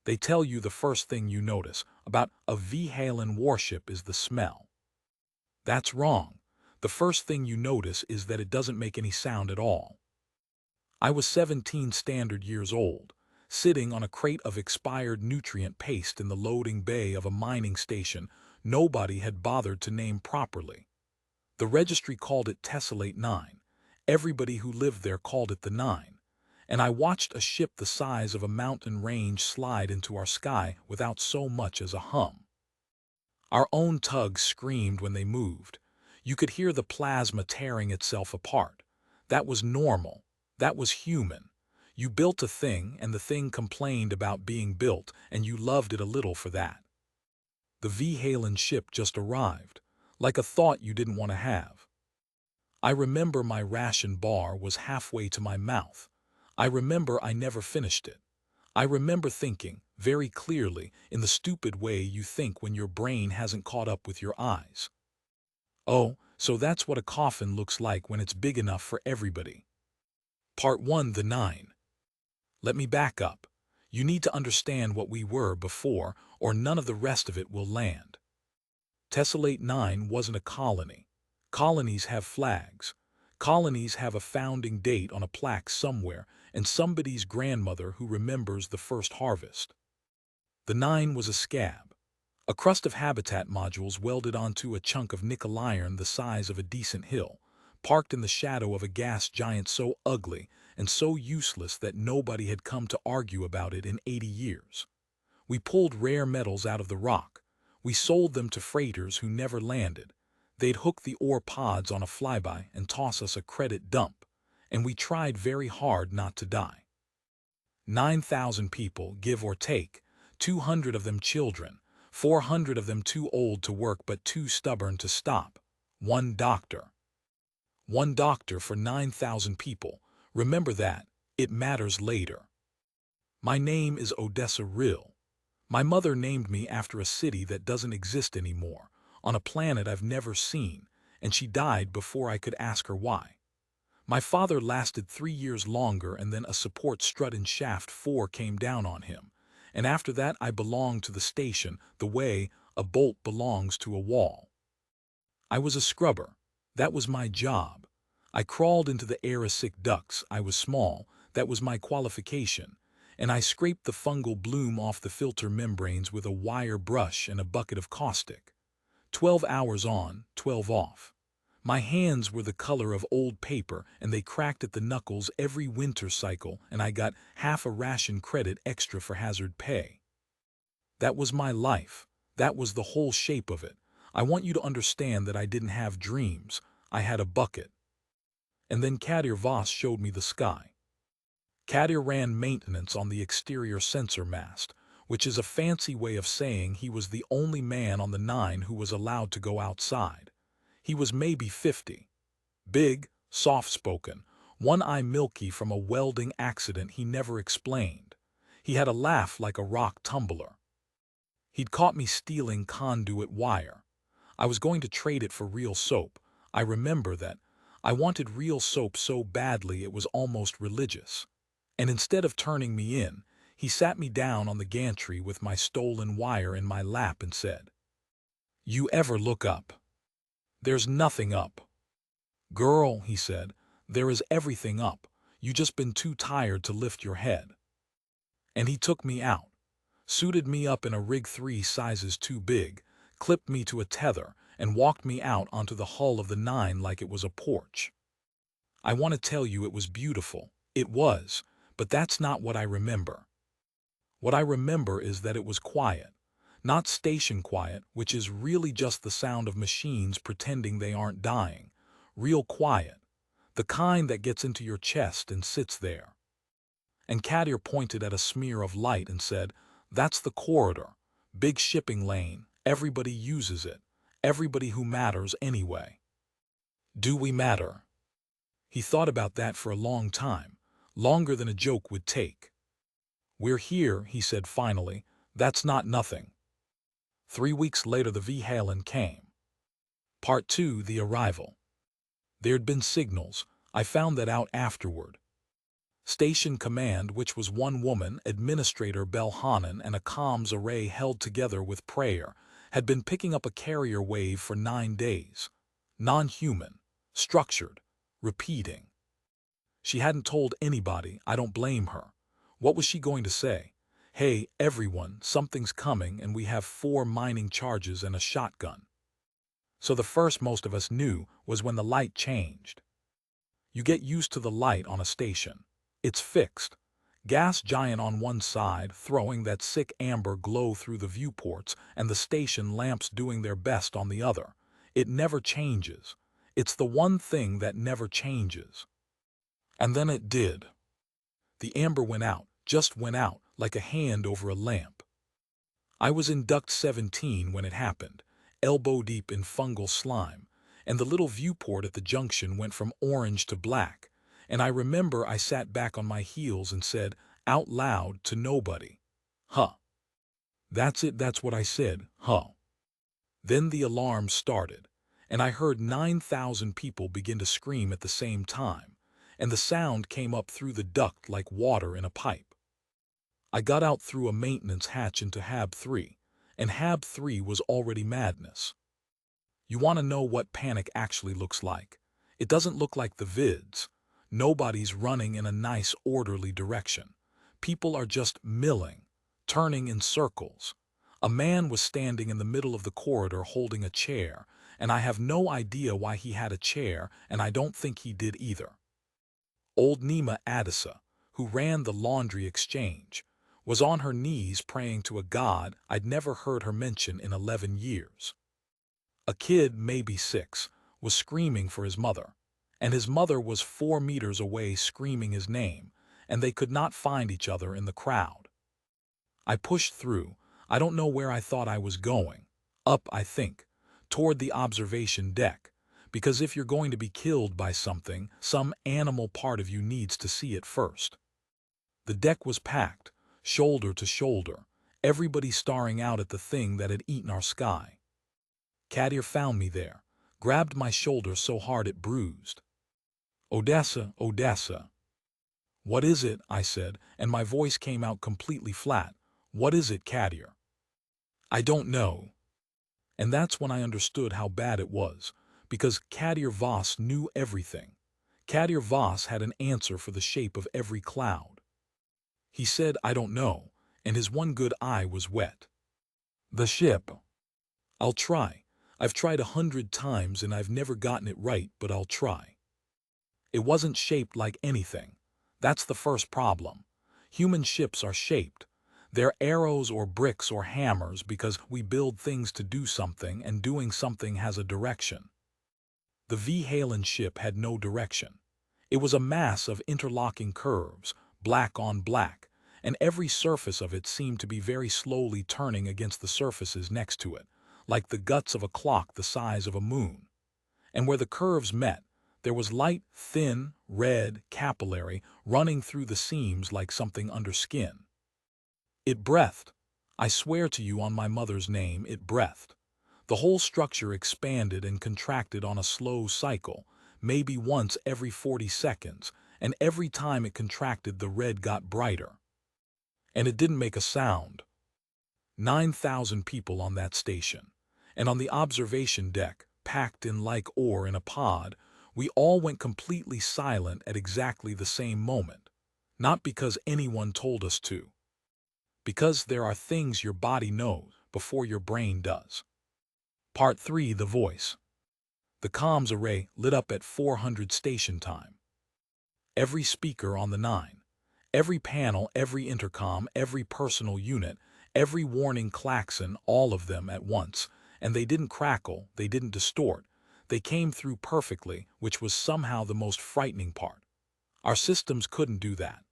They tell you the first thing you notice about a Vhaelen warship is the smell. That's wrong. The first thing you notice is that it doesn't make any sound at all. I was 17 standard years old, sitting on a crate of expired nutrient paste in the loading bay of a mining station nobody had bothered to name properly. The registry called it Tessellate 9. Everybody who lived there called it the 9. And I watched a ship the size of a mountain range slide into our sky without so much as a hum. Our own tugs screamed when they moved. You could hear the plasma tearing itself apart. That was normal. That was human. You built a thing, and the thing complained about being built, and you loved it a little for that. The Vhaelen ship just arrived, like a thought you didn't want to have. I remember my ration bar was halfway to my mouth. I remember I never finished it. I remember thinking, very clearly, in the stupid way you think when your brain hasn't caught up with your eyes. Oh, so that's what a coffin looks like when it's big enough for everybody. Part 1, the 9. Let me back up. You need to understand what we were before, or none of the rest of it will land. Tessellate 9 wasn't a colony. Colonies have flags. Colonies have a founding date on a plaque somewhere, and somebody's grandmother who remembers the first harvest. The 9 was a scab. A crust of habitat modules welded onto a chunk of nickel iron the size of a decent hill, parked in the shadow of a gas giant so ugly and so useless that nobody had come to argue about it in 80 years. We pulled rare metals out of the rock. We sold them to freighters who never landed. They'd hook the ore pods on a flyby and toss us a credit dump, and we tried very hard not to die. 9,000 people, give or take, 200 of them children, 400 of them too old to work but too stubborn to stop. One doctor. One doctor for 9,000 people. Remember that. It matters later. My name is Odessa Rill. My mother named me after a city that doesn't exist anymore, on a planet I've never seen, and she died before I could ask her why. My father lasted 3 years longer, and then a support strut in shaft 4 came down on him, and after that I belonged to the station the way a bolt belongs to a wall. I was a scrubber. That was my job. I crawled into the aerosic ducts. I was small. That was my qualification. And I scraped the fungal bloom off the filter membranes with a wire brush and a bucket of caustic. 12 hours on, 12 off. My hands were the color of old paper, and they cracked at the knuckles every winter cycle, and I got half a ration credit extra for hazard pay. That was my life. That was the whole shape of it. I want you to understand that I didn't have dreams. I had a bucket. And then Kadir Voss showed me the sky. Kadir ran maintenance on the exterior sensor mast, which is a fancy way of saying he was the only man on the 9 who was allowed to go outside. He was maybe 50. Big, soft-spoken, one eye milky from a welding accident he never explained. He had a laugh like a rock tumbler. He'd caught me stealing conduit wire. I was going to trade it for real soap. I remember that. I wanted real soap so badly it was almost religious. And instead of turning me in, he sat me down on the gantry with my stolen wire in my lap and said, "You ever look up? There's nothing up." "Girl," he said, "there is everything up. You just been too tired to lift your head." And he took me out, suited me up in a rig 3 sizes too big, clipped me to a tether, and walked me out onto the hull of the 9 like it was a porch. I want to tell you it was beautiful. It was, but that's not what I remember. What I remember is that it was quiet. Not station quiet, which is really just the sound of machines pretending they aren't dying. Real quiet. The kind that gets into your chest and sits there. And Kadir pointed at a smear of light and said, "That's the corridor. Big shipping lane. Everybody uses it. Everybody who matters anyway." Do we matter? He thought about that for a long time, longer than a joke would take. "We're here," he said finally. "That's not nothing." 3 weeks later the Vhaelen came. Part 2, the arrival. There'd been signals. I found that out afterward. Station Command, which was one woman, Administrator Vhaelen, and a comms array held together with prayer, had been picking up a carrier wave for 9 days. Non-human, structured, repeating. She hadn't told anybody. I don't blame her. What was she going to say? Hey, everyone, something's coming and we have 4 mining charges and a shotgun. So the first most of us knew was when the light changed. You get used to the light on a station. It's fixed. Gas giant on one side, throwing that sick amber glow through the viewports, and the station lamps doing their best on the other. It never changes. It's the one thing that never changes. And then it did. The amber went out, just went out, like a hand over a lamp. I was in duct 17 when it happened, elbow deep in fungal slime, and the little viewport at the junction went from orange to black, and I remember I sat back on my heels and said, out loud to nobody, huh. That's it, that's what I said, huh. Then the alarm started, and I heard 9,000 people begin to scream at the same time, and the sound came up through the duct like water in a pipe. I got out through a maintenance hatch into HAB 3, and HAB 3 was already madness. You want to know what panic actually looks like? It doesn't look like the vids. Nobody's running in a nice, orderly direction. People are just milling, turning in circles. A man was standing in the middle of the corridor holding a chair, and I have no idea why he had a chair, and I don't think he did either. Old Nima Odessa, who ran the laundry exchange, was on her knees praying to a god I'd never heard her mention in 11 years. A kid, maybe 6, was screaming for his mother, and his mother was 4 meters away screaming his name, and they could not find each other in the crowd. I pushed through. I don't know where I thought I was going. Up, I think, toward the observation deck, because if you're going to be killed by something, some animal part of you needs to see it first. The deck was packed, shoulder to shoulder, everybody staring out at the thing that had eaten our sky. Kadir found me there, grabbed my shoulder so hard it bruised. Odessa, Odessa. What is it? I said, and my voice came out completely flat. What is it, Kadir? I don't know. And that's when I understood how bad it was, because Kadir Voss knew everything. Kadir Voss had an answer for the shape of every cloud. He said, I don't know, and his one good eye was wet. The ship. I'll try. I've tried 100 times and I've never gotten it right, but I'll try. It wasn't shaped like anything. That's the first problem. Human ships are shaped. They're arrows or bricks or hammers because we build things to do something, and doing something has a direction. The Vhaelen ship had no direction. It was a mass of interlocking curves, black on black, and every surface of it seemed to be very slowly turning against the surfaces next to it, like the guts of a clock the size of a moon. And where the curves met, there was light, thin, red, capillary, running through the seams like something under skin. It breathed. I swear to you on my mother's name, it breathed. The whole structure expanded and contracted on a slow cycle, maybe once every 40 seconds, and every time it contracted the red got brighter. And it didn't make a sound. 9,000 people on that station, and on the observation deck, packed in like ore in a pod, we all went completely silent at exactly the same moment, not because anyone told us to. Because there are things your body knows before your brain does. Part 3, The Voice. The comms array lit up at 400 station time. Every speaker on the 9, every panel, every intercom, every personal unit, every warning klaxon, all of them at once, and they didn't crackle, they didn't distort, they came through perfectly, which was somehow the most frightening part. Our systems couldn't do that.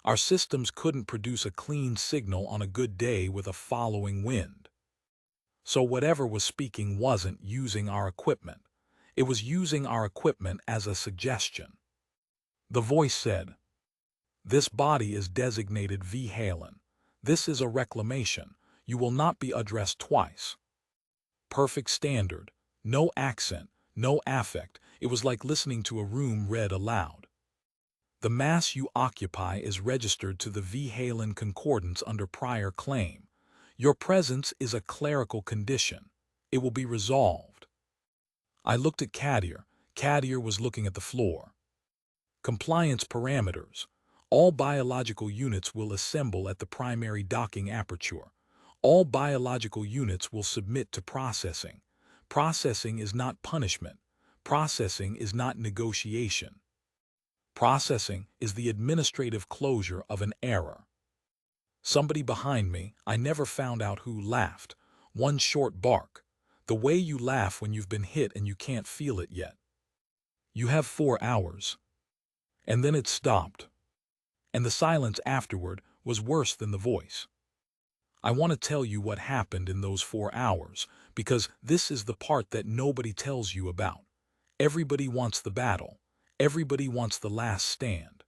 Our systems couldn't produce a clean signal on a good day with a following wind. So whatever was speaking wasn't using our equipment. It was using our equipment as a suggestion. The voice said, "This body is designated Vhaelen. This is a reclamation. You will not be addressed twice." Perfect standard. No accent, no affect. It was like listening to a room read aloud. The mass you occupy is registered to the Vhaelen Concordance under prior claim. Your presence is a clerical condition. It will be resolved. I looked at Kadir. Kadir was looking at the floor. Compliance parameters. All biological units will assemble at the primary docking aperture. All biological units will submit to processing. Processing is not punishment. Processing is not negotiation. Processing is the administrative closure of an error. Somebody behind me, I never found out who, laughed. One short bark. The way you laugh when you've been hit and you can't feel it yet. You have 4 hours. And then it stopped. And the silence afterward was worse than the voice. I want to tell you what happened in those 4 hours, because this is the part that nobody tells you about. Everybody wants the battle. Everybody wants the last stand.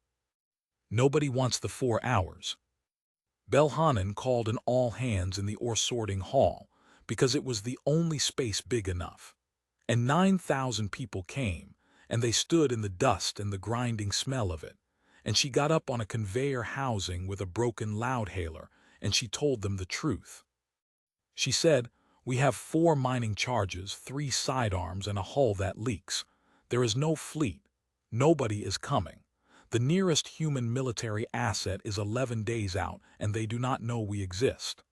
Nobody wants the 4 hours. Vhaelen called an all-hands in the ore-sorting hall, because it was the only space big enough. And 9,000 people came, and they stood in the dust and the grinding smell of it. And she got up on a conveyor housing with a broken loudhailer, and she told them the truth. She said, "We have 4 mining charges, 3 sidearms, and a hull that leaks. There is no fleet. Nobody is coming. The nearest human military asset is 11 days out, and they do not know we exist."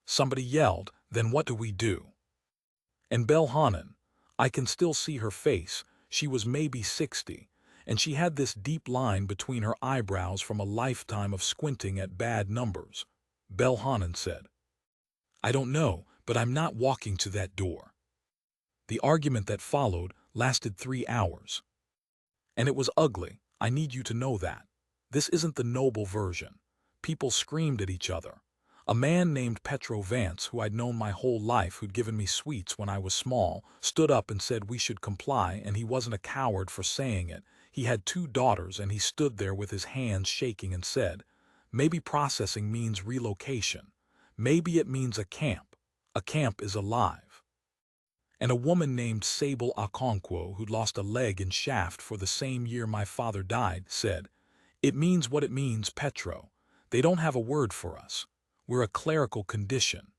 Somebody yelled, "Then what do we do?" And Vhaelen, I can still see her face, she was maybe 60, and she had this deep line between her eyebrows from a lifetime of squinting at bad numbers. Vhaelen said, "I don't know, but I'm not walking to that door." The argument that followed lasted 3 hours. And it was ugly, I need you to know that. This isn't the noble version. People screamed at each other. A man named Petro Vance, who I'd known my whole life, who'd given me sweets when I was small, stood up and said we should comply, and he wasn't a coward for saying it. He had 2 daughters, and he stood there with his hands shaking and said, "Maybe processing means relocation. Maybe it means a camp. A camp is alive." And a woman named Sable Okonkwo, who'd lost a leg and shaft for the same year my father died, said, "It means what it means, Petro. They don't have a word for us. We're a clerical condition."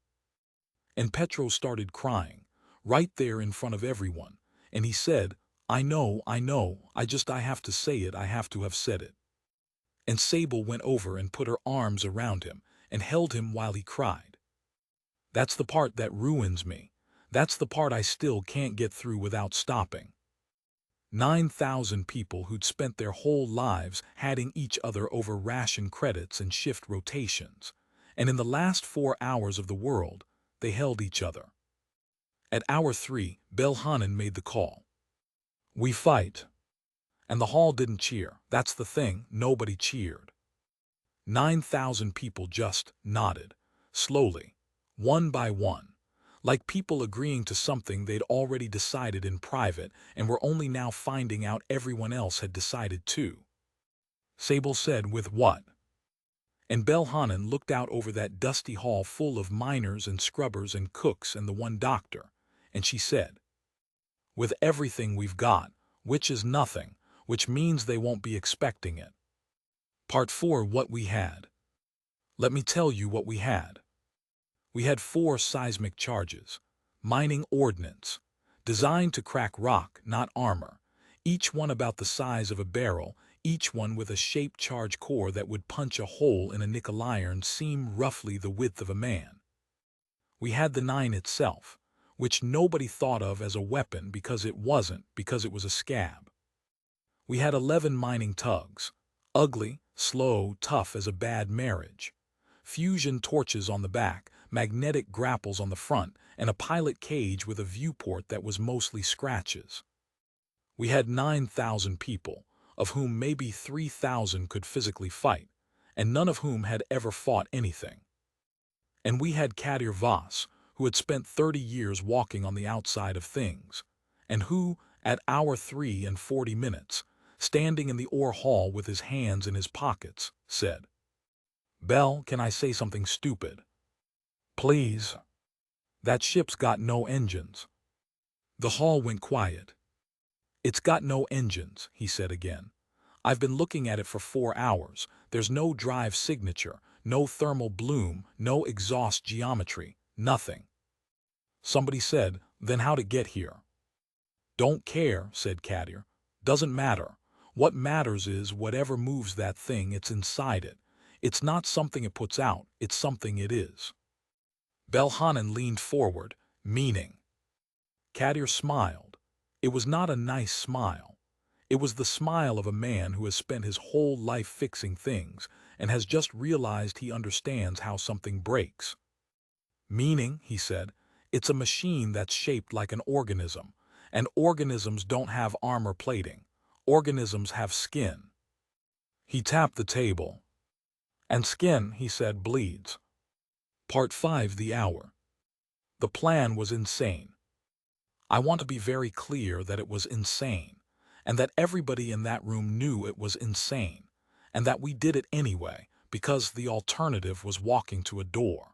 And Petro started crying, right there in front of everyone, and he said, I know, I have to say it, I have to have said it." And Sable went over and put her arms around him and held him while he cried. That's the part that ruins me. That's the part I still can't get through without stopping. 9,000 people who'd spent their whole lives hating each other over ration credits and shift rotations. And in the last 4 hours of the world, they held each other. At hour 3, Vhaelen made the call. "We fight." And the hall didn't cheer. That's the thing, nobody cheered. 9,000 people just nodded, slowly, one by one, like people agreeing to something they'd already decided in private and were only now finding out everyone else had decided too. Sable said, "With what?" And Vhaelen looked out over that dusty hall full of miners and scrubbers and cooks and the one doctor, and she said, "With everything we've got, which is nothing, which means they won't be expecting it." Part 4, what we had. Let me tell you what we had. We had 4 seismic charges, mining ordnance, designed to crack rock, not armor, each one about the size of a barrel, each one with a shaped charge core that would punch a hole in a nickel iron seam roughly the width of a man. We had the 9 itself, which nobody thought of as a weapon because it wasn't, because it was a scab. We had 11 mining tugs, ugly, slow, tough as a bad marriage. Fusion torches on the back, magnetic grapples on the front, and a pilot cage with a viewport that was mostly scratches. We had 9,000 people, of whom maybe 3,000 could physically fight, and none of whom had ever fought anything. And we had Kadir Vos, who had spent 30 years walking on the outside of things, and who, at hour 3 and 40 minutes, standing in the ore hall with his hands in his pockets, said, "Bell, can I say something stupid?" "Please." "That ship's got no engines." The hall went quiet. "It's got no engines," he said again. I've been looking at it for 4 hours. There's no drive signature, no thermal bloom, no exhaust geometry, nothing. Somebody said, then how'd it get here? Don't care, said Kadir. Doesn't matter. What matters is whatever moves that thing, it's inside it. It's not something it puts out, it's something it is. Vhaelen leaned forward, meaning. Kadir smiled. It was not a nice smile. It was the smile of a man who has spent his whole life fixing things and has just realized he understands how something breaks. Meaning, he said, it's a machine that's shaped like an organism, and organisms don't have armor plating. Organisms have skin. He tapped the table. And skin, he said, bleeds. Part 5, the hour. The plan was insane. I want to be very clear that it was insane, and that everybody in that room knew it was insane, and that we did it anyway, because the alternative was walking to a door.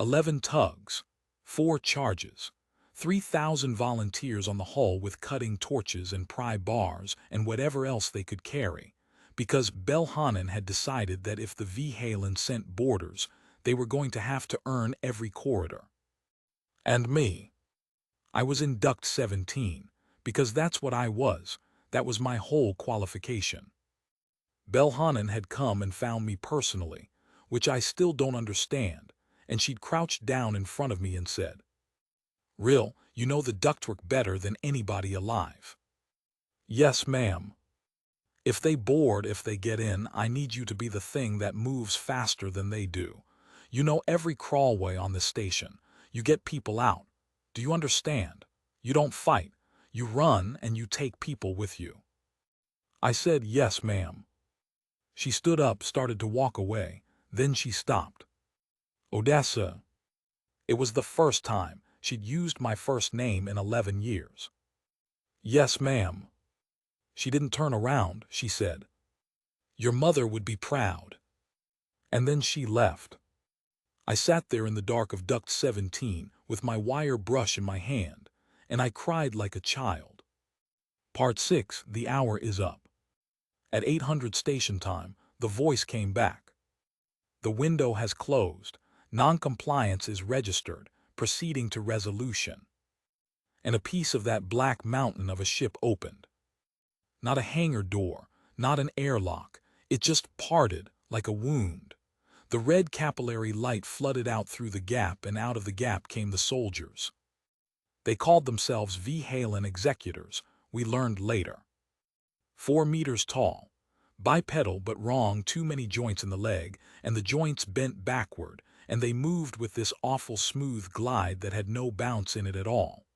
11 tugs, 4 charges, 3,000 volunteers on the hull with cutting torches and pry bars and whatever else they could carry, because Vhaelen had decided that if the Vhaelen sent boarders, they were going to have to earn every corridor. And me. I was in Duct 17, because that's what I was, that was my whole qualification. Vhaelen had come and found me personally, which I still don't understand, and she'd crouched down in front of me and said, Rill, you know the ductwork better than anybody alive. Yes, ma'am. If they board, if they get in, I need you to be the thing that moves faster than they do. You know every crawlway on the station. You get people out. Do you understand? You don't fight. You run and you take people with you. I said, yes, ma'am. She stood up, started to walk away. Then she stopped. Odessa. It was the first time she'd used my first name in 11 years. Yes, ma'am. She didn't turn around, she said. Your mother would be proud. And then she left. I sat there in the dark of Duct 17 with my wire brush in my hand, and I cried like a child. Part 6, the hour is up. At 800 station time, the voice came back. The window has closed. Non-compliance is registered, proceeding to resolution. And a piece of that black mountain of a ship opened. Not a hangar door, not an airlock. It just parted like a wound. The red capillary light flooded out through the gap, and out of the gap came the soldiers. They called themselves Vhaelen executors, we learned later. 4 meters tall, bipedal but wrong, too many joints in the leg, and the joints bent backward, and they moved with this awful smooth glide that had no bounce in it at all.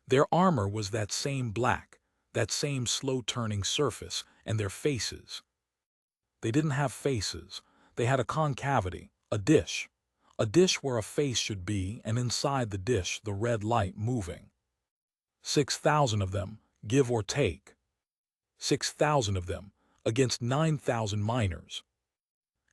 Their armor was that same black, that same slow-turning surface, and their faces. They didn't have faces. They had a concavity, a dish where a face should be, and inside the dish the red light moving. 6,000 of them, give or take. 6,000 of them, against 9,000 miners.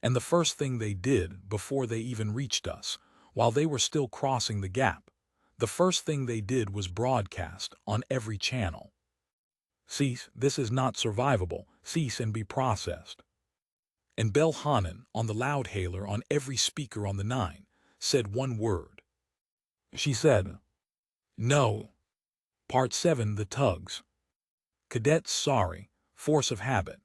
And the first thing they did, before they even reached us, while they were still crossing the gap, the first thing they did was broadcast on every channel. Cease, this is not survivable, cease and be processed. And Vhaelen, on the loudhailer on every speaker on the 9, said one word. She said, no. Part 7, the tugs. Cadets, sorry, force of habit.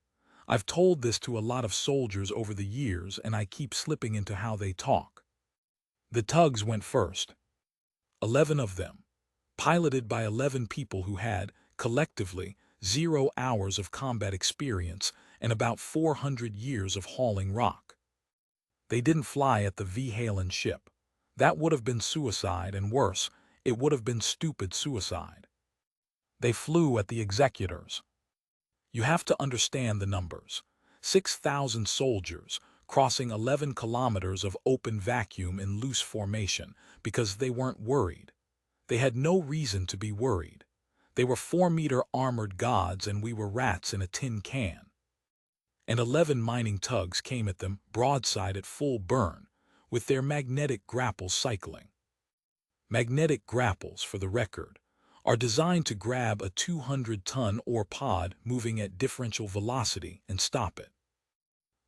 I've told this to a lot of soldiers over the years, and I keep slipping into how they talk. The tugs went first. 11 of them, piloted by 11 people who had, collectively, 0 hours of combat experience and about 400 years of hauling rock. They didn't fly at the Vhaelen ship. That would have been suicide, and worse, it would have been stupid suicide. They flew at the executors. You have to understand the numbers. 6,000 soldiers crossing 11 kilometers of open vacuum in loose formation because they weren't worried. They had no reason to be worried. They were 4-meter armored gods, and we were rats in a tin can. And 11 mining tugs came at them broadside at full burn, with their magnetic grapples cycling. Magnetic grapples, for the record, are designed to grab a 200-ton ore pod moving at differential velocity and stop it.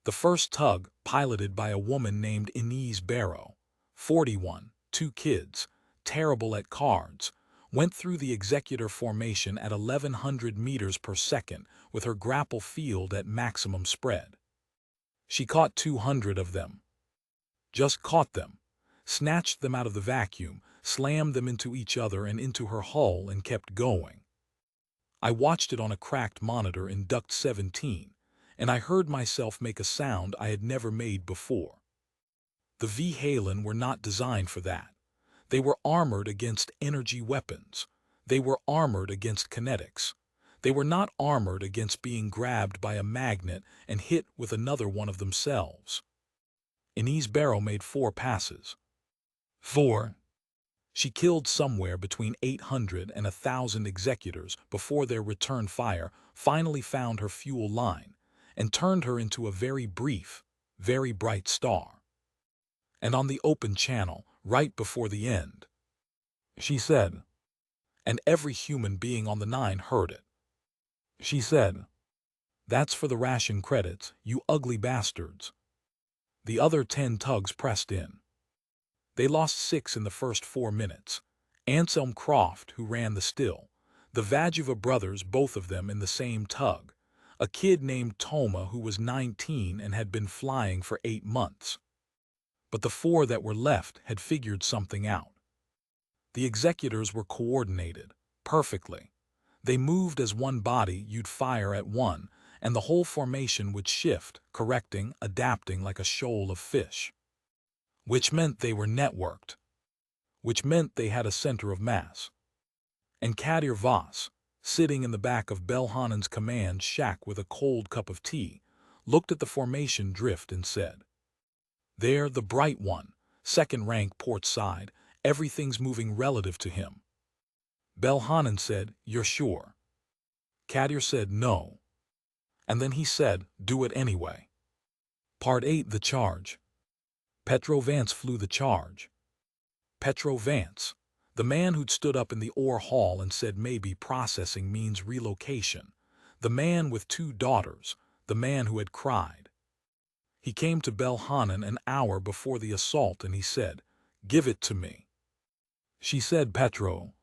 The first tug, piloted by a woman named Inez Barrow, 41, 2 kids, terrible at cards, went through the executor formation at 1,100 meters per second with her grapple field at maximum spread. She caught 200 of them. Just caught them, snatched them out of the vacuum, slammed them into each other and into her hull and kept going. I watched it on a cracked monitor in Duct 17, and I heard myself make a sound I had never made before. The Vhaelen were not designed for that. They were armored against energy weapons. They were armored against kinetics. They were not armored against being grabbed by a magnet and hit with another one of themselves. Inez Barrow made 4 passes. 4. She killed somewhere between 800 and 1,000 executors before their return fire finally found her fuel line and turned her into a very brief, very bright star. And on the open channel, right before the end, she said, and every human being on the 9 heard it. She said, "That's for the ration credits, you ugly bastards." The other 10 tugs pressed in. They lost 6 in the first 4 minutes. Anselm Croft, who ran the still, the Vajuva brothers, both of them in the same tug, a kid named Toma who was 19 and had been flying for 8 months. But the 4 that were left had figured something out. The executors were coordinated, perfectly. They moved as one body. You'd fire at one, and the whole formation would shift, correcting, adapting like a shoal of fish. Which meant they were networked. Which meant they had a center of mass. And Kadir Voss, sitting in the back of Belhanen's command shack with a cold cup of tea, looked at the formation drift and said, "There, the bright one, second rank port side, everything's moving relative to him." Belhanen said, "You're sure?" Kadir said, "No." And then he said, "Do it anyway." Part 8, the charge. Petro Vance flew the charge. Petro Vance, the man who'd stood up in the ore hall and said maybe processing means relocation, the man with 2 daughters, the man who had cried. He came to Belhanen an hour before the assault and he said, "Give it to me." She said, "Petro."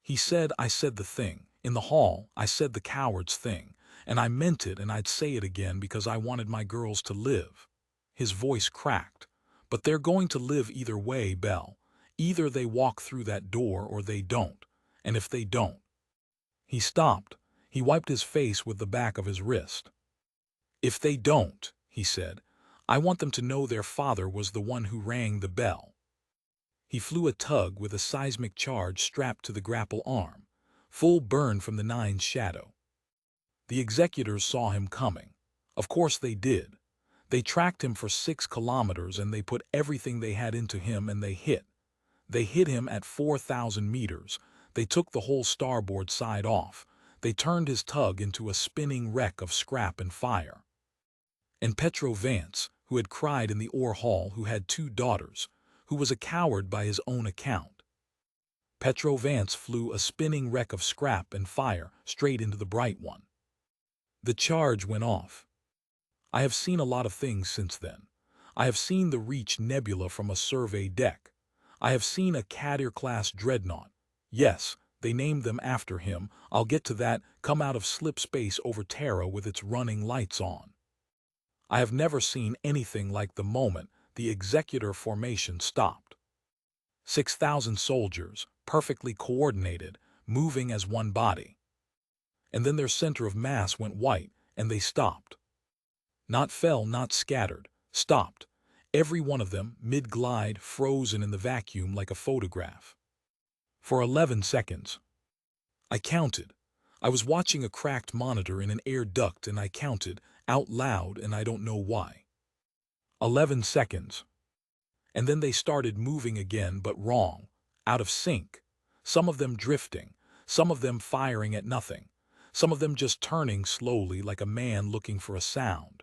He said, "I said the thing. In the hall, I said the coward's thing. And I meant it, and I'd say it again because I wanted my girls to live." His voice cracked. "But they're going to live either way, Bell. Either they walk through that door or they don't. And if they don't..." He stopped. He wiped his face with the back of his wrist. "If they don't," he said, "I want them to know their father was the one who rang the bell." He flew a tug with a seismic charge strapped to the grapple arm, full burn from the 9's shadow. The executors saw him coming. Of course they did. They tracked him for 6 kilometers and they put everything they had into him and they hit. They hit him at 4,000 meters. They took the whole starboard side off. They turned his tug into a spinning wreck of scrap and fire. And Petro Vance, who had cried in the ore hall, who had 2 daughters, who was a coward by his own account. Petro Vance flew a spinning wreck of scrap and fire straight into the bright one. The charge went off. I have seen a lot of things since then. I have seen the Reach Nebula from a survey deck. I have seen a Kadir-class dreadnought. Yes, they named them after him. I'll get to that. Come out of slip space over Terra with its running lights on. I have never seen anything like the moment the executor formation stopped. 6,000 soldiers, perfectly coordinated, moving as one body. And then their center of mass went white, and they stopped. Not fell, not scattered, stopped. Every one of them, mid-glide, frozen in the vacuum like a photograph. For 11 seconds. I counted. I was watching a cracked monitor in an air duct and I counted, out loud, and I don't know why. 11 seconds. And then they started moving again, but wrong, out of sync. Some of them drifting, some of them firing at nothing, some of them just turning slowly like a man looking for a sound.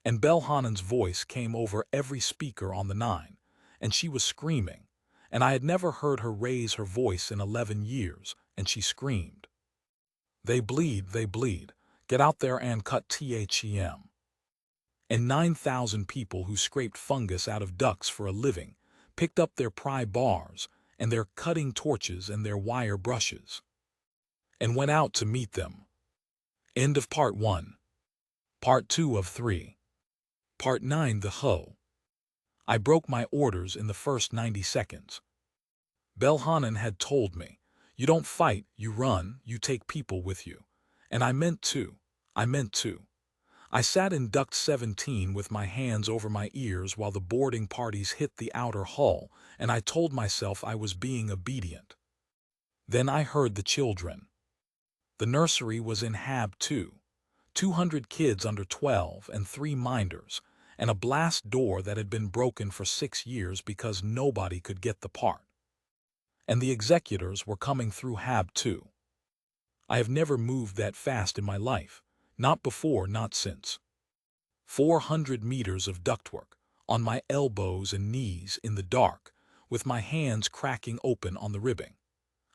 And Belhanen's voice came over every speaker on the 9, and she was screaming, and I had never heard her raise her voice in 11 years, and she screamed. They bleed, they bleed. Get out there and cut them. And 9,000 people who scraped fungus out of ducks for a living picked up their pry bars and their cutting torches and their wire brushes and went out to meet them. End of Part 1. Part 2 of 3. Part 9. The hoe. I broke my orders in the first 90 seconds. Vhaelen had told me, you don't fight, you run, you take people with you. And I meant to. I sat in Duct 17 with my hands over my ears while the boarding parties hit the outer hull, and I told myself I was being obedient. Then I heard the children. The nursery was in HAB 2. 200 kids under 12 and 3 minders, and a blast door that had been broken for 6 years because nobody could get the part. And the executors were coming through HAB 2. I have never moved that fast in my life. Not before, not since. 400 meters of ductwork, on my elbows and knees in the dark, with my hands cracking open on the ribbing.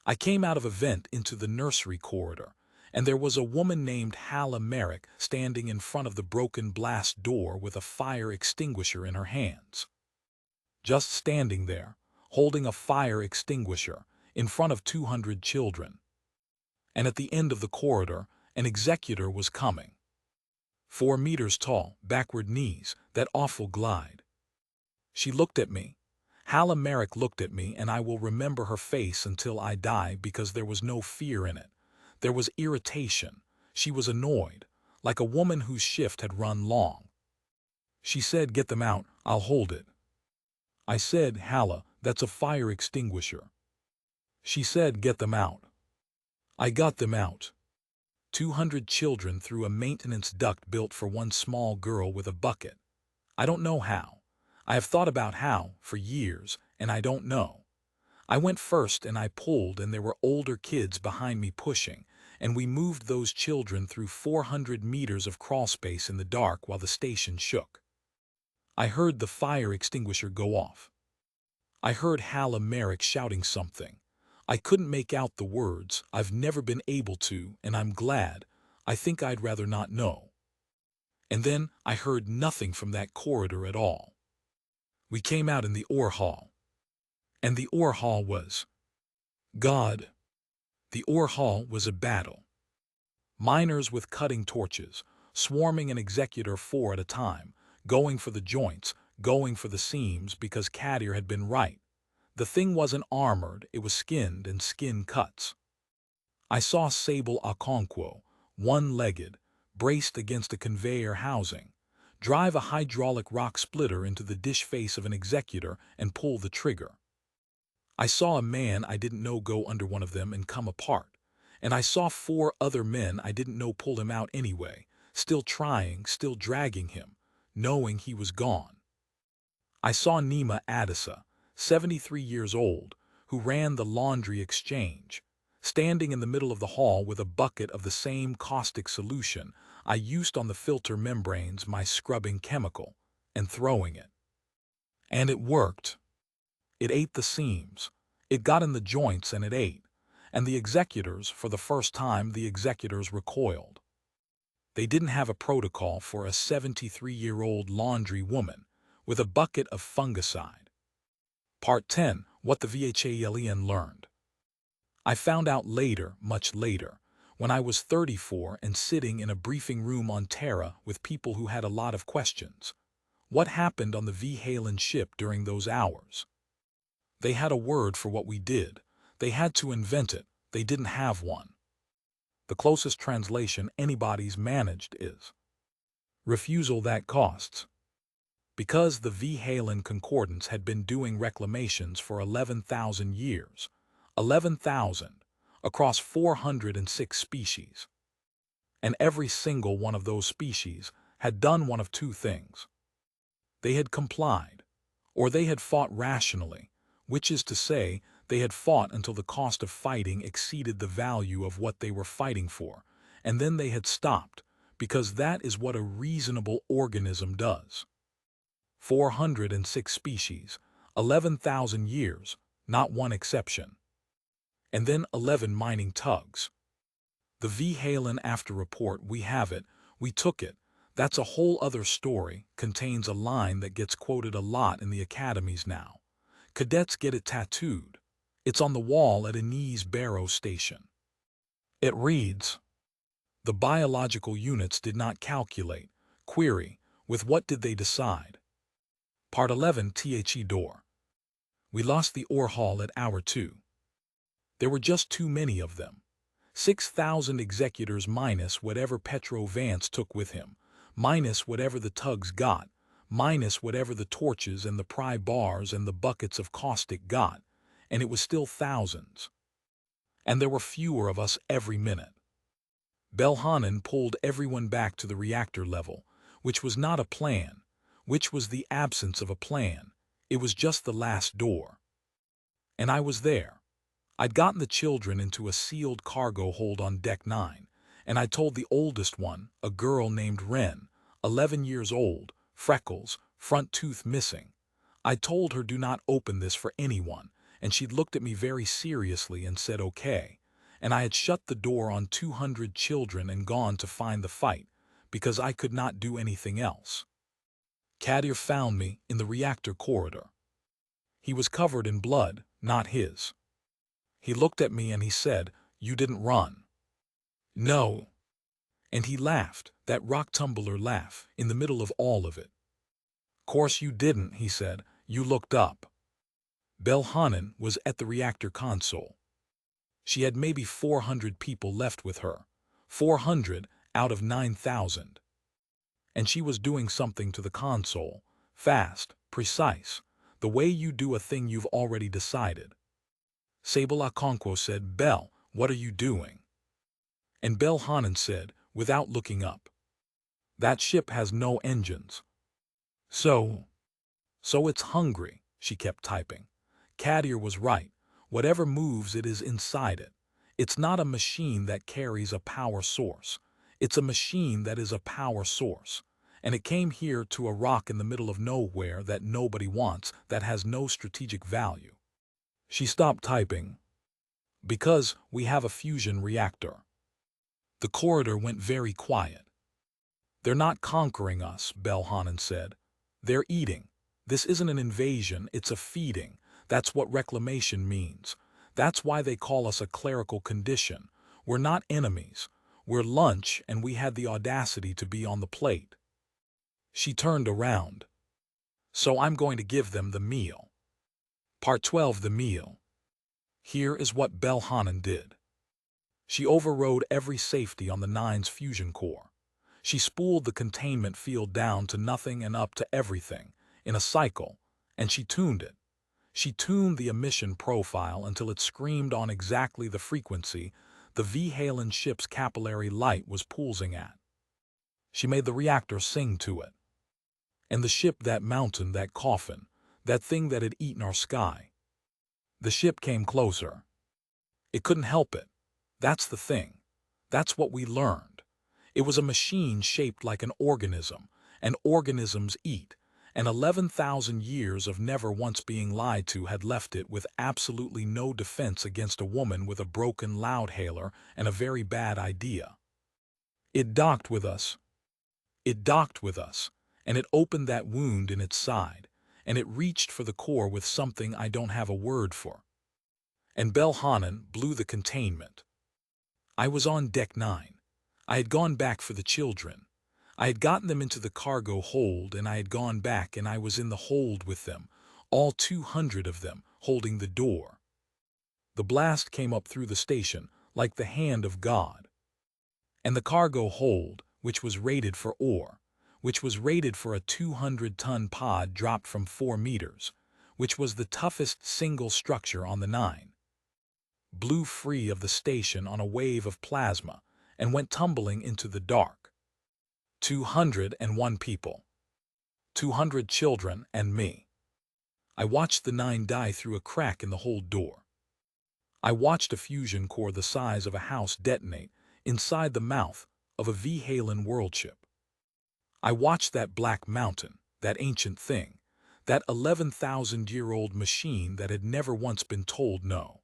I came out of a vent into the nursery corridor, and there was a woman named Vhaelen standing in front of the broken blast door with a fire extinguisher in her hands. Just standing there, holding a fire extinguisher, in front of 200 children. And at the end of the corridor, an executor was coming. 4 meters tall, backward knees, that awful glide. She looked at me. Vhaelen looked at me, and I will remember her face until I die because there was no fear in it. There was irritation. She was annoyed, like a woman whose shift had run long. She said, get them out, I'll hold it. I said, Vhaelen, that's a fire extinguisher. She said, get them out. I got them out. 200 children through a maintenance duct built for one small girl with a bucket. I don't know how. I have thought about how for years, and I don't know. I went first and I pulled, and there were older kids behind me pushing, and we moved those children through 400 meters of crawl space in the dark while the station shook. I heard the fire extinguisher go off. I heard Vhaelen shouting something. I couldn't make out the words. I've never been able to, and I'm glad. I think I'd rather not know. And then I heard nothing from that corridor at all. We came out in the ore hall. And the ore hall was God. The ore hall was a battle. Miners with cutting torches, swarming an executor 4 at a time, going for the joints, going for the seams because Kadir had been right. The thing wasn't armored, it was skinned and skin cuts. I saw Sable Okonkwo, one-legged, braced against a conveyor housing, drive a hydraulic rock splitter into the dish face of an executor and pull the trigger. I saw a man I didn't know go under one of them and come apart, and I saw 4 other men I didn't know pull him out anyway, still trying, still dragging him, knowing he was gone. I saw Nima Odessa, 73 years old, who ran the laundry exchange, standing in the middle of the hall with a bucket of the same caustic solution I used on the filter membranes, my scrubbing chemical, and throwing it. And it worked. It ate the seams. It got in the joints and it ate. And the executors, for the first time, the executors recoiled. They didn't have a protocol for a 73-year-old laundry woman with a bucket of fungicide. Part 10. What the Vhaelen learned. I found out later, much later, when I was 34 and sitting in a briefing room on Terra with people who had a lot of questions. What happened on the Vhaelen ship during those hours? They had a word for what we did. They had to invent it. They didn't have one. The closest translation anybody's managed is refusal that costs. Because the Vhaelen Concordance had been doing reclamations for 11,000 years, 11,000, across 406 species. And every single one of those species had done one of 2 things. They had complied, or they had fought rationally, which is to say, they had fought until the cost of fighting exceeded the value of what they were fighting for, and then they had stopped, because that is what a reasonable organism does. 406 species, 11,000 years, not one exception. And then 11 mining tugs. The Vhaelen after report, we have it, we took it. That's a whole other story, contains a line that gets quoted a lot in the academies now. Cadets get it tattooed. It's on the wall at Inez Barrow Station. It reads, "The biological units did not calculate. Query, with what did they decide?" Part 11 The door. We lost the ore haul at hour 2. There were just too many of them. 6,000 executors minus whatever Petro Vance took with him, minus whatever the tugs got, minus whatever the torches and the pry bars and the buckets of caustic got, and it was still thousands. And there were fewer of us every minute. Vhaelen pulled everyone back to the reactor level, which was not a plan, which was the absence of a plan. It was just the last door. And I was there. I'd gotten the children into a sealed cargo hold on Deck 9, and I told the oldest one, a girl named Wren, 11 years old, freckles, front tooth missing. I told her, do not open this for anyone, and she'd looked at me very seriously and said okay, and I had shut the door on 200 children and gone to find the fight, because I could not do anything else. Kadir found me in the reactor corridor. He was covered in blood, not his. He looked at me and he said, "You didn't run." "No." And he laughed, that rock tumbler laugh, in the middle of all of it. "Course you didn't," he said. "You looked up." Vhaelen was at the reactor console. She had maybe 400 people left with her, 400 out of 9,000. And she was doing something to the console, fast, precise, the way you do a thing you've already decided. Sable Akonkwo said, "Bell, what are you doing?" And Vhaelen said, without looking up, "That ship has no engines." So it's hungry," she kept typing. Kadir was right. Whatever moves it is inside it. It's not a machine that carries a power source. It's a machine that is a power source. And it came here to a rock in the middle of nowhere that nobody wants, that has no strategic value. She stopped typing. "Because we have a fusion reactor." The corridor went very quiet. "They're not conquering us," Vhaelen said. "They're eating. This isn't an invasion, it's a feeding. That's what reclamation means. That's why they call us a clerical condition. We're not enemies. We're lunch, and we had the audacity to be on the plate." She turned around. "So I'm going to give them the meal." Part 12 The meal. Here is what Vhaelen did. She overrode every safety on the Nine's fusion core. She spooled the containment field down to nothing and up to everything, in a cycle, and she tuned it. She tuned the emission profile until it screamed on exactly the frequency the Vhaelen ship's capillary light was pulsing at. She made the reactor sing to it. And the ship, that mountain, that coffin, that thing that had eaten our sky. The ship came closer. It couldn't help it. That's the thing. That's what we learned. It was a machine shaped like an organism, and organisms eat, and 11,000 years of never once being lied to had left it with absolutely no defense against a woman with a broken loudhailer and a very bad idea. It docked with us. It docked with us, and it opened that wound in its side, and it reached for the core with something I don't have a word for. And Vhaelen blew the containment. I was on Deck 9. I had gone back for the children. I had gotten them into the cargo hold, and I had gone back, and I was in the hold with them, all 200 of them, holding the door. The blast came up through the station, like the hand of God. And the cargo hold, which was rated for ore, which was rated for a 200-ton pod, dropped from 4 meters, which was the toughest single structure on the Nine, blew free of the station on a wave of plasma and went tumbling into the dark. 201 people. 200 children and me. I watched the Nine die through a crack in the hold door. I watched a fusion core the size of a house detonate inside the mouth of a Vhaelen worldship. I watched that black mountain, that ancient thing, That 11,000-year-old machine that had never once been told no.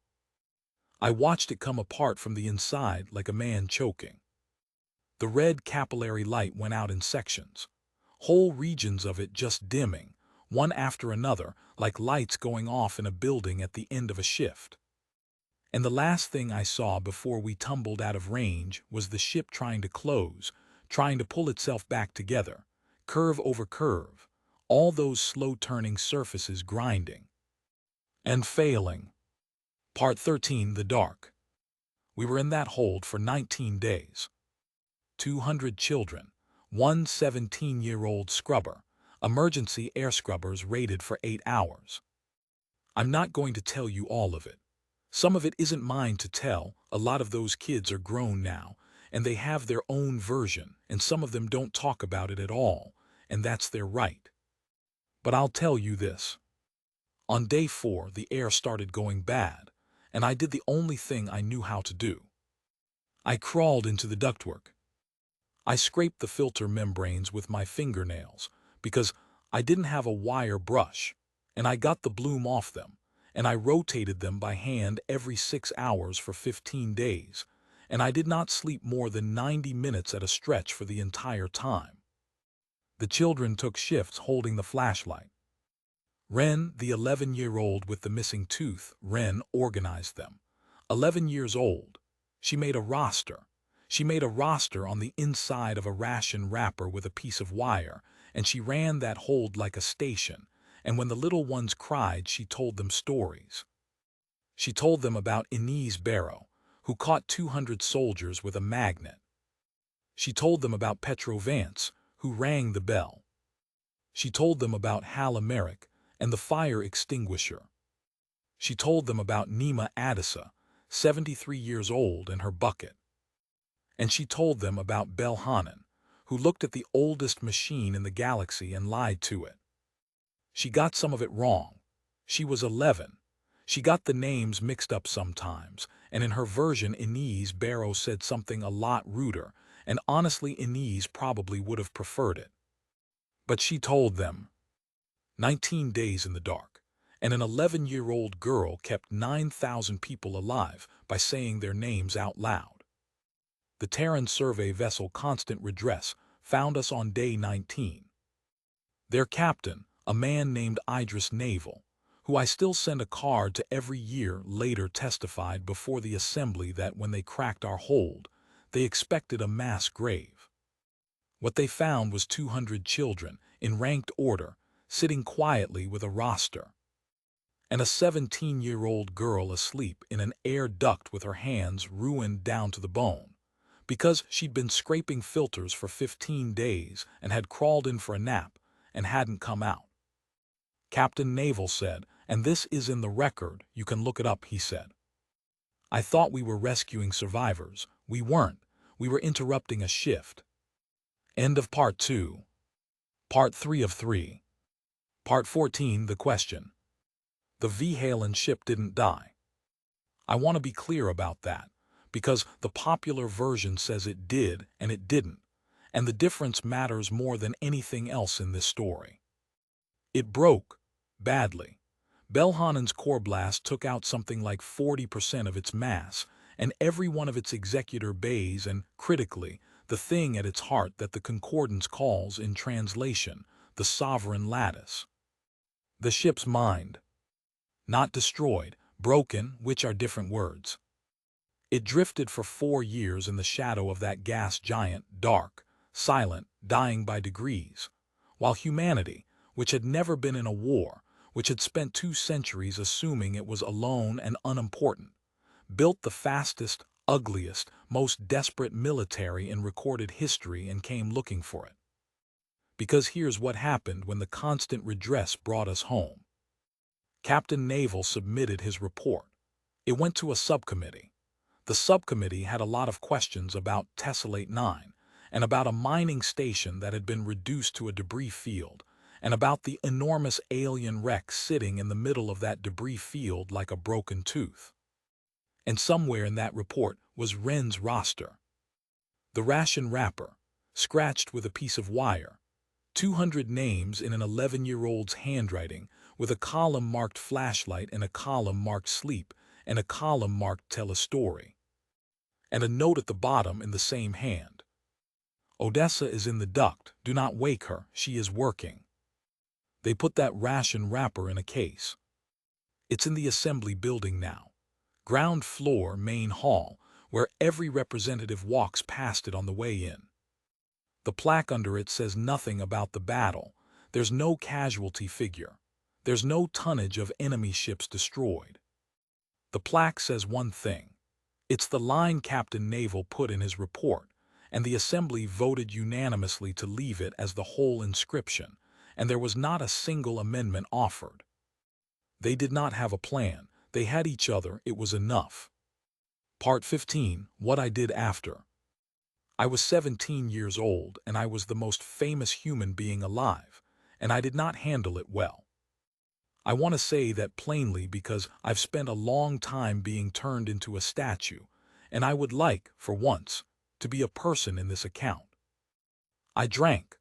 I watched it come apart from the inside like a man choking. The red capillary light went out in sections, whole regions of it just dimming, one after another, like lights going off in a building at the end of a shift. And the last thing I saw before we tumbled out of range was the ship trying to close, trying to pull itself back together, curve over curve, all those slow-turning surfaces grinding. And failing. Part 13, The Dark. We were in that hold for 19 days. 200 children, one 17-year-old scrubber, emergency air scrubbers rated for 8 hours. I'm not going to tell you all of it. Some of it isn't mine to tell. A lot of those kids are grown now, and they have their own version, and some of them don't talk about it at all, and that's their right. But I'll tell you this. On day 4, the air started going bad, and I did the only thing I knew how to do. I crawled into the ductwork. I scraped the filter membranes with my fingernails because I didn't have a wire brush, and I got the bloom off them, and I rotated them by hand every 6 hours for 15 days, and I did not sleep more than 90 minutes at a stretch for the entire time. The children took shifts holding the flashlight. Ren, the 11-year-old with the missing tooth, Ren organized them. 11 years old. She made a roster. She made a roster on the inside of a ration wrapper with a piece of wire, and she ran that hold like a station, and when the little ones cried, she told them stories. She told them about Inez Barrow, who caught 200 soldiers with a magnet. She told them about Petro Vance, who rang the bell. She told them about Hal Emerick and the fire extinguisher. She told them about Nima Adisa, 73 years old, and her bucket. And she told them about Vhaelen, who looked at the oldest machine in the galaxy and lied to it. She got some of it wrong. She was 11. She got the names mixed up sometimes, and in her version Inez Barrow said something a lot ruder, and honestly Inez probably would have preferred it. But she told them. 19 days in the dark, and an 11-year-old girl kept 9,000 people alive by saying their names out loud. The Terran survey vessel Constant Redress found us on day 19. Their captain, a man named Idris Naval, who I still send a card to every year, later testified before the assembly that when they cracked our hold, they expected a mass grave. What they found was 200 children, in ranked order, sitting quietly with a roster, and a 17-year-old girl asleep in an air duct with her hands ruined down to the bone, because she'd been scraping filters for 15 days and had crawled in for a nap and hadn't come out. Captain Naval said, and this is in the record, you can look it up, he said. I thought we were rescuing survivors. We weren't. We were interrupting a shift. End of Part 2. Part 3 of 3. Part 14, The Question. The Vhaelen ship didn't die. I want to be clear about that, because the popular version says it did and it didn't, and the difference matters more than anything else in this story. It broke, badly. Vhaelen's core blast took out something like 40% of its mass, and every one of its executor bays and, critically, the thing at its heart that the Concordance calls, in translation, the sovereign lattice. The ship's mind. Not destroyed, broken, which are different words. It drifted for 4 years in the shadow of that gas giant, dark, silent, dying by degrees, while humanity, which had never been in a war, which had spent 2 centuries assuming it was alone and unimportant, built the fastest, ugliest, most desperate military in recorded history and came looking for it. Because here's what happened when the Constant Redress brought us home. Captain Naval submitted his report. It went to a subcommittee. The subcommittee had a lot of questions about Tessellate 9, and about a mining station that had been reduced to a debris field, and about the enormous alien wreck sitting in the middle of that debris field like a broken tooth. And somewhere in that report was Ren's roster. The ration wrapper, scratched with a piece of wire, 200 names in an 11-year-old's handwriting, with a column marked flashlight and a column marked sleep and a column marked tell a story. And a note at the bottom in the same hand. Odessa is in the duct. Do not wake her. She is working. They put that ration wrapper in a case. It's in the assembly building now. Ground floor, main hall, where every representative walks past it on the way in. The plaque under it says nothing about the battle. There's no casualty figure. There's no tonnage of enemy ships destroyed. The plaque says one thing. It's the line Captain Naval put in his report, and the assembly voted unanimously to leave it as the whole inscription, and there was not a single amendment offered. They did not have a plan. They had each other. It was enough. Part 15. What I did after. I was 17 years old, and I was the most famous human being alive, and I did not handle it well. I want to say that plainly because I've spent a long time being turned into a statue, and I would like, for once, to be a person in this account. I drank.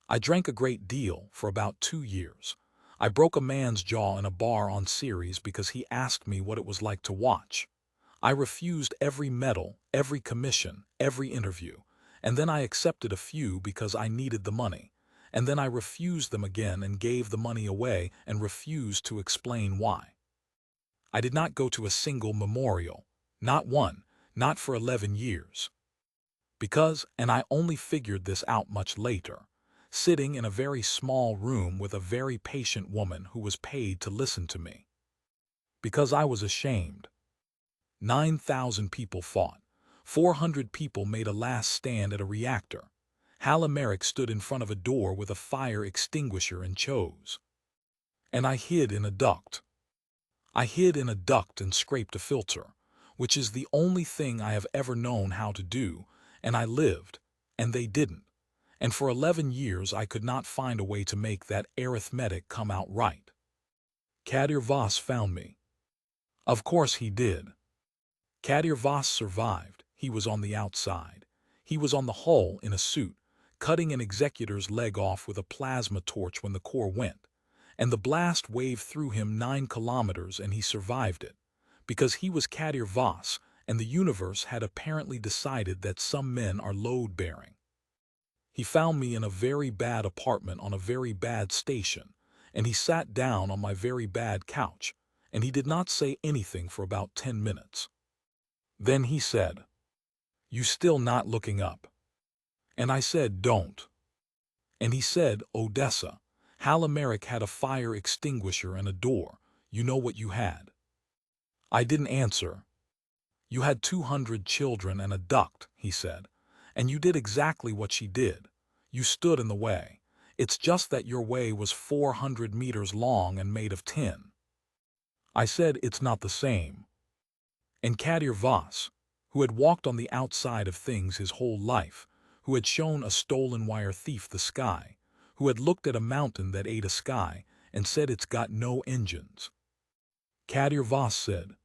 I drank a great deal for about 2 years. I broke a man's jaw in a bar on series because he asked me what it was like to watch. I refused every medal, every commission, every interview, and then I accepted a few because I needed the money, and then I refused them again and gave the money away and refused to explain why. I did not go to a single memorial, not one, not for 11 years. Because, and I only figured this out much later, sitting in a very small room with a very patient woman who was paid to listen to me. Because I was ashamed. 9,000 people fought. 400 people made a last stand at a reactor. Vhaelen stood in front of a door with a fire extinguisher and chose. And I hid in a duct. I hid in a duct and scraped a filter, which is the only thing I have ever known how to do, and I lived, and they didn't. And for 11 years I could not find a way to make that arithmetic come out right. Kadir Vos found me. Of course he did. Kadir Vos survived. He was on the outside. He was on the hull in a suit, cutting an executor's leg off with a plasma torch when the core went, and the blast waved through him 9 kilometers and he survived it, because he was Kadir Vos, and the universe had apparently decided that some men are load-bearing. He found me in a very bad apartment on a very bad station, and he sat down on my very bad couch, and he did not say anything for about 10 minutes. Then he said, "You still not looking up?" And I said, "Don't." And he said, "Odessa, Vhaelen had a fire extinguisher and a door. You know what you had?" I didn't answer. "You had 200 children and a duct," he said, "and you did exactly what she did. You stood in the way. It's just that your way was 400 meters long and made of tin." I said, "It's not the same." And Kadir Vos, who had walked on the outside of things his whole life, who had shown a stolen wire thief the sky, who had looked at a mountain that ate a sky and said it's got no engines. Kadir Vos said,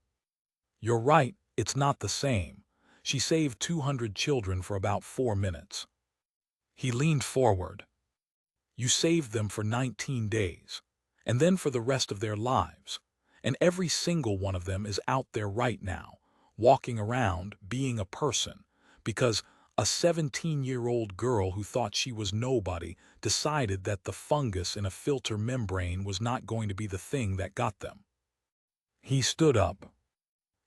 "You're right, it's not the same. She saved 200 children for about 4 minutes." He leaned forward. "You saved them for 19 days, and then for the rest of their lives, and every single one of them is out there right now, walking around, being a person, because a 17-year-old girl who thought she was nobody decided that the fungus in a filter membrane was not going to be the thing that got them." He stood up.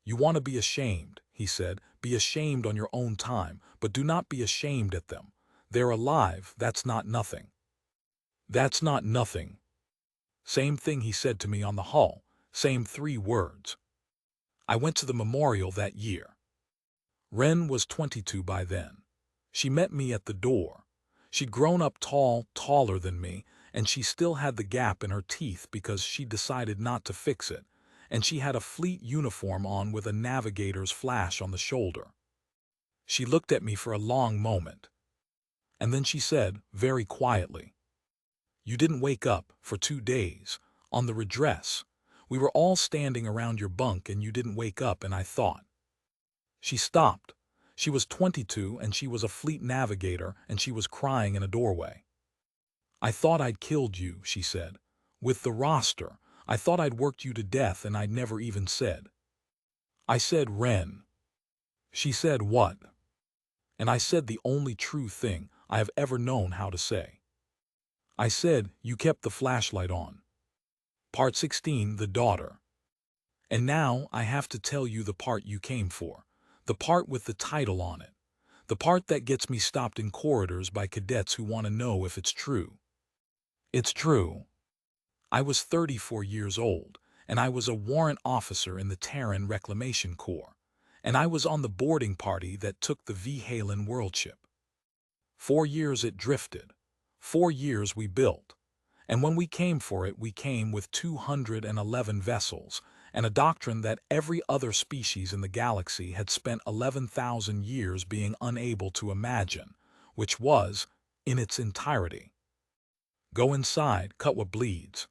"You want to be ashamed," he said. "Be ashamed on your own time, but do not be ashamed at them. They're alive. That's not nothing. That's not nothing." Same thing he said to me on the hull. Same 3 words. I went to the memorial that year. Ren was 22 by then. She met me at the door. She'd grown up tall, taller than me, and she still had the gap in her teeth because she decided not to fix it, and she had a fleet uniform on with a navigator's flash on the shoulder. She looked at me for a long moment, and then she said, very quietly, "You didn't wake up for 2 days, on the redress. We were all standing around your bunk and you didn't wake up, and I thought." She stopped. She was 22 and she was a fleet navigator and she was crying in a doorway. I thought I'd killed you, she said. With the roster, I thought I'd worked you to death and I'd never even said. I said, Ren. She said, what? And I said the only true thing I have ever known how to say. I said, you kept the flashlight on. Part 16, The Daughter. And now I have to tell you the part you came for, the part with the title on it, the part that gets me stopped in corridors by cadets who want to know if it's true. It's true. I was 34 years old, and I was a warrant officer in the Terran Reclamation Corps, and I was on the boarding party that took the Vhaelen worldship. 4 years it drifted. 4 years we built. And when we came for it, we came with 211 vessels, and a doctrine that every other species in the galaxy had spent 11,000 years being unable to imagine, which was, in its entirety, go inside, cut what bleeds.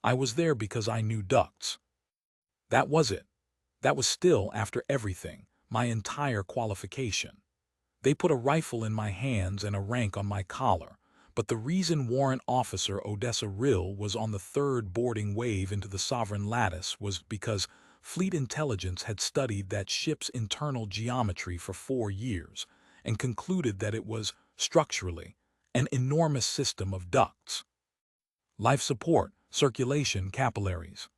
I was there because I knew ducts. That was it. That was still, after everything, my entire qualification. They put a rifle in my hands and a rank on my collar, but the reason Warrant Officer Odessa Rill was on the third boarding wave into the Sovereign Lattice was because Fleet Intelligence had studied that ship's internal geometry for 4 years and concluded that it was, structurally, an enormous system of ducts. Life support, circulation, capillaries.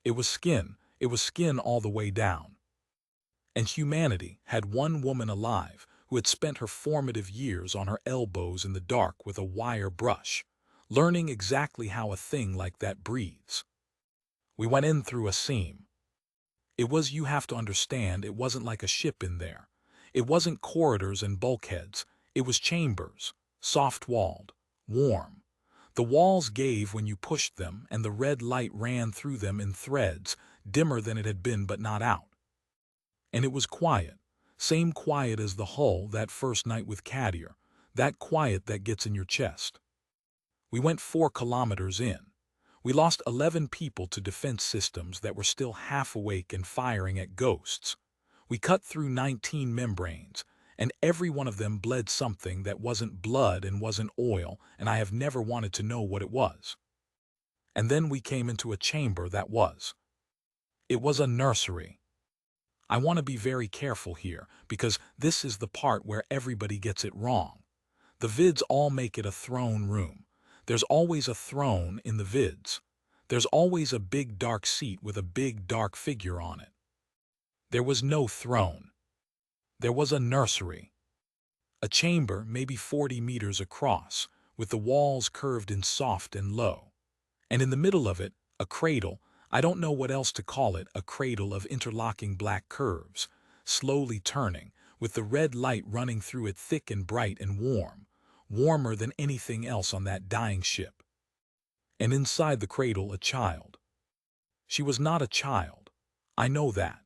It was skin all the way down. And humanity had one woman alive who had spent her formative years on her elbows in the dark with a wire brush, learning exactly how a thing like that breathes. We went in through a seam. It was, you have to understand, it wasn't like a ship in there. It wasn't corridors and bulkheads. It was chambers, soft-walled, warm. The walls gave when you pushed them, and the red light ran through them in threads, dimmer than it had been but not out. And it was quiet, same quiet as the hull that first night with Cadier, that quiet that gets in your chest. We went 4 kilometers in. We lost 11 people to defense systems that were still half awake and firing at ghosts. We cut through 19 membranes, and every one of them bled something that wasn't blood and wasn't oil, and I have never wanted to know what it was. And then we came into a chamber that was. It was a nursery. I want to be very careful here, because this is the part where everybody gets it wrong. The vids all make it a throne room. There's always a throne in the vids. There's always a big dark seat with a big dark figure on it. There was no throne. There was a nursery. A chamber maybe 40 meters across, with the walls curved in soft and low. And in the middle of it, a cradle. I don't know what else to call it, a cradle of interlocking black curves, slowly turning, with the red light running through it thick and bright and warm, warmer than anything else on that dying ship. And inside the cradle a child. She was not a child. I know that.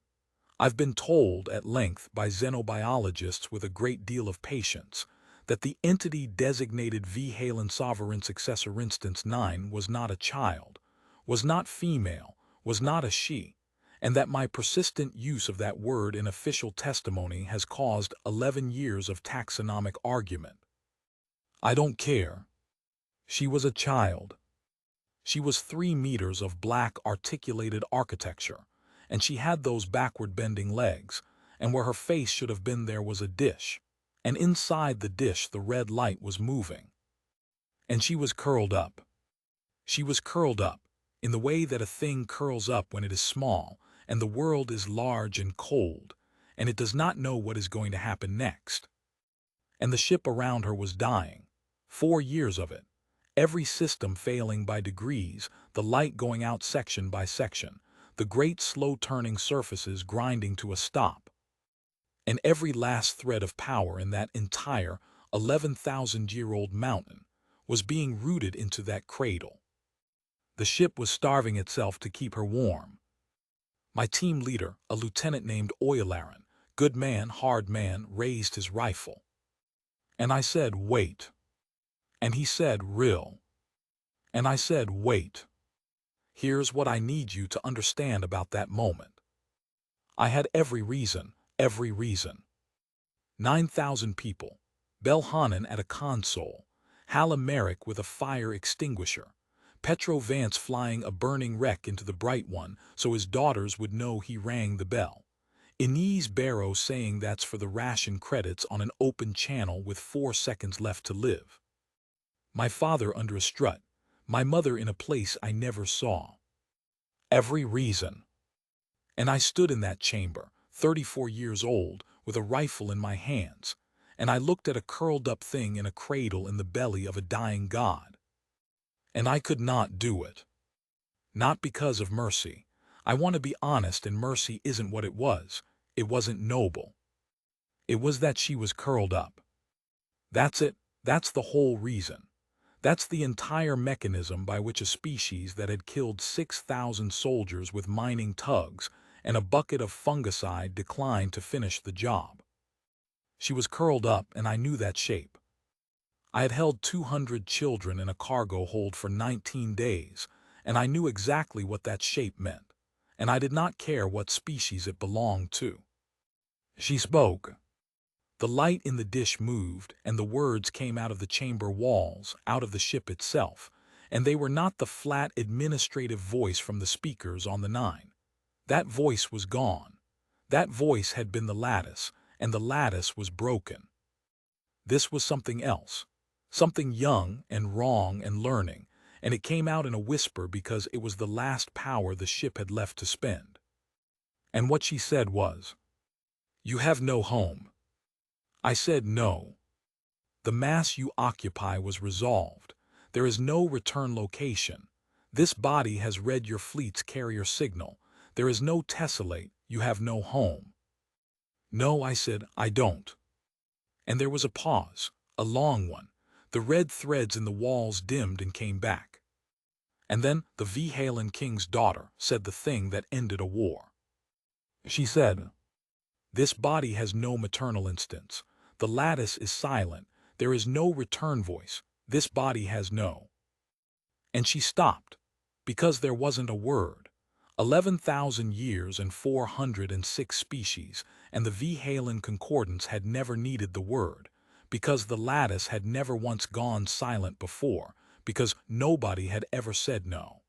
I've been told at length by xenobiologists with a great deal of patience that the entity designated Vhaelen Sovereign Successor Instance 9 was not a child, was not female, was not a she, and that my persistent use of that word in official testimony has caused 11 years of taxonomic argument. I don't care. She was a child. She was 3 meters of black articulated architecture, and she had those backward-bending legs, and where her face should have been there was a dish, and inside the dish the red light was moving. And she was curled up. She was curled up, in the way that a thing curls up when it is small, and the world is large and cold, and it does not know what is going to happen next. And the ship around her was dying. 4 years of it. Every system failing by degrees, the light going out section by section, the great slow-turning surfaces grinding to a stop. And every last thread of power in that entire 11,000-year-old mountain was being rooted into that cradle. The ship was starving itself to keep her warm. My team leader, a lieutenant named Vhaelen, good man, hard man, raised his rifle. And I said, wait. And he said, Rill. And I said, wait. Here's what I need you to understand about that moment. I had every reason. 9,000 people, Vhaelen at a console, Hala Merrick with a fire extinguisher, Petro Vance flying a burning wreck into the bright one so his daughters would know he rang the bell, Inez Barrow saying that's for the ration credits on an open channel with 4 seconds left to live. My father under a strut, my mother in a place I never saw. Every reason. And I stood in that chamber, 34 years old, with a rifle in my hands, and I looked at a curled-up thing in a cradle in the belly of a dying god. And I could not do it. Not because of mercy. I want to be honest, and mercy isn't what it was. It wasn't noble. It was that she was curled up. That's it. That's the whole reason. That's the entire mechanism by which a species that had killed 6,000 soldiers with mining tugs and a bucket of fungicide declined to finish the job. She was curled up, and I knew that shape. I had held 200 children in a cargo hold for 19 days, and I knew exactly what that shape meant, and I did not care what species it belonged to. She spoke. The light in the dish moved, and the words came out of the chamber walls, out of the ship itself, and they were not the flat administrative voice from the speakers on the 9. That voice was gone. That voice had been the lattice, and the lattice was broken. This was something else, something young and wrong and learning, and it came out in a whisper because it was the last power the ship had left to spend. And what she said was, "You have no home." I said no. The mass you occupy was resolved. There is no return location. This body has read your fleet's carrier signal. There is no tessellate. You have no home. No, I said, I don't. And there was a pause, a long one. The red threads in the walls dimmed and came back. And then the Vhaelen king's daughter said the thing that ended a war. She said, "This body has no maternal instance. The lattice is silent. There is no return voice. This body has no." And she stopped, because there wasn't a word. 11,000 years and 406 species, and the Vhaelen concordance had never needed the word, because the lattice had never once gone silent before, because nobody had ever said no.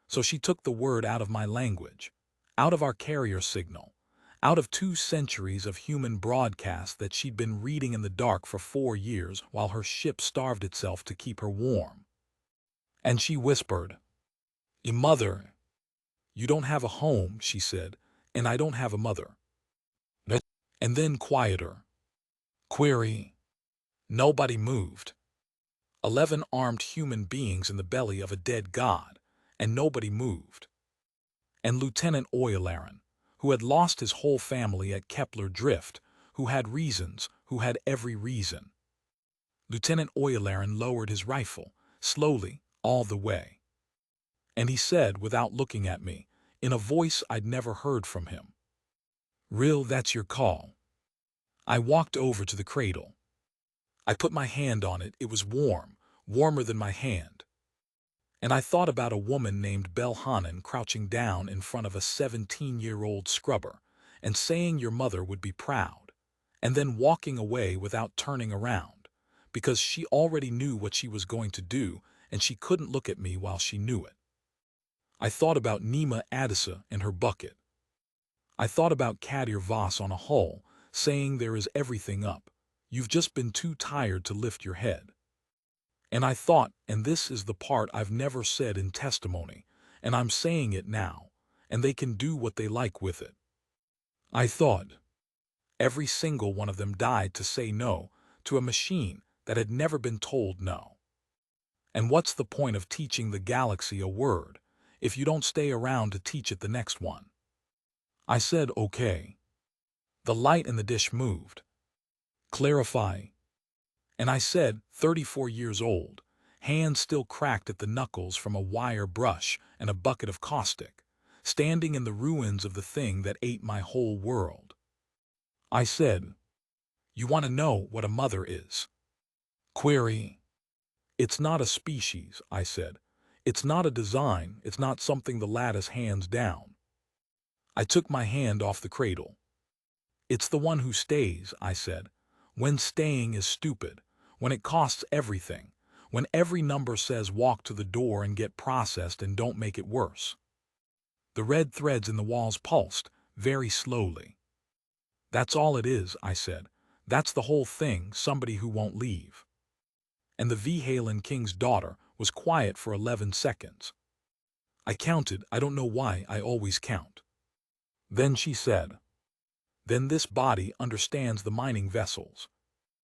So she took the word out of my language, out of our carrier signal, out of 2 centuries of human broadcast that she'd been reading in the dark for 4 years while her ship starved itself to keep her warm. And she whispered, "Your mother. You don't have a home," she said, "and I don't have a mother." And then quieter. Query. Nobody moved. 11 armed human beings in the belly of a dead god, and nobody moved. And Lieutenant Vhaelen, who had lost his whole family at Kepler Drift, who had reasons, who had every reason. Lieutenant Vhaelen lowered his rifle, slowly, all the way. And he said, without looking at me, in a voice I'd never heard from him, "Rill, that's your call." I walked over to the cradle. I put my hand on it. It was warm, warmer than my hand. And I thought about a woman named Vhaelen crouching down in front of a 17-year-old scrubber and saying your mother would be proud, and then walking away without turning around, because she already knew what she was going to do and she couldn't look at me while she knew it. I thought about Nema Odessa and her bucket. I thought about Kadir Voss on a hull, saying there is everything up. You've just been too tired to lift your head. And I thought, and this is the part I've never said in testimony, and I'm saying it now, and they can do what they like with it. I thought, every single one of them died to say no to a machine that had never been told no. And what's the point of teaching the galaxy a word if you don't stay around to teach it the next one? I said, okay. The light in the dish moved. Clarify. And I said, 34 years old, hands still cracked at the knuckles from a wire brush and a bucket of caustic, standing in the ruins of the thing that ate my whole world. I said, "You want to know what a mother is?" Query. "It's not a species," I said. "It's not a design. It's not something the lattice hands down." I took my hand off the cradle. "It's the one who stays," I said, "when staying is stupid, when it costs everything, when every number says walk to the door and get processed and don't make it worse. The red threads in the walls pulsed, very slowly. That's all it is, I said. That's the whole thing, somebody who won't leave. And the Vhaelen king's daughter was quiet for 11 seconds. I counted, I don't know why I always count. Then she said, "Then this body understands the mining vessels.